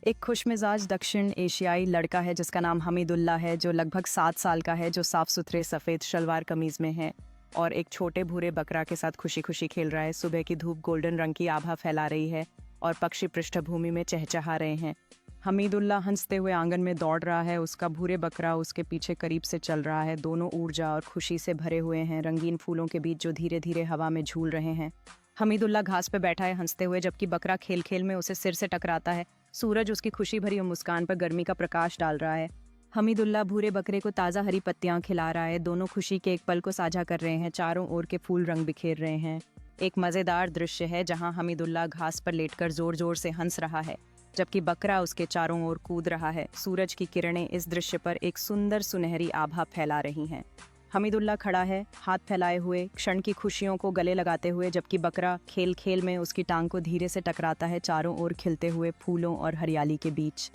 एक खुशमिजाज दक्षिण एशियाई लड़का है जिसका नाम हमीदुल्ला है, जो लगभग 7 साल का है, जो साफ सुथरे सफ़ेद शलवार कमीज में है और एक छोटे भूरे बकरा के साथ खुशी खुशी खेल रहा है। सुबह की धूप गोल्डन रंग की आभा फैला रही है और पक्षी पृष्ठभूमि में चहचहा रहे हैं। हमीदुल्ला हंसते हुए आंगन में दौड़ रहा है, उसका भूरे बकरा उसके पीछे करीब से चल रहा है। दोनों ऊर्जा और खुशी से भरे हुए हैं, रंगीन फूलों के बीच जो धीरे धीरे हवा में झूल रहे हैं। हमीदुल्ला घास पे बैठा है हंसते हुए, जबकि बकरा खेल खेल में उसे सिर से टकराता है। सूरज उसकी खुशी भरी मुस्कान पर गर्मी का प्रकाश डाल रहा है। हमीदुल्ला भूरे बकरे को ताज़ा हरी पत्तियां खिला रहा है। दोनों खुशी के एक पल को साझा कर रहे हैं। चारों ओर के फूल रंग बिखेर रहे हैं। एक मज़ेदार दृश्य है जहां हमीदुल्ला घास पर लेटकर जोर जोर से हंस रहा है, जबकि बकरा उसके चारों ओर कूद रहा है। सूरज की किरणें इस दृश्य पर एक सुंदर सुनहरी आभा फैला रही हैं। हमीदुल्ला खड़ा है, हाथ फैलाए हुए, क्षण की खुशियों को गले लगाते हुए, जबकि बकरा खेल खेल में उसकी टांग को धीरे से टकराता है, चारों ओर खिलते हुए फूलों और हरियाली के बीच।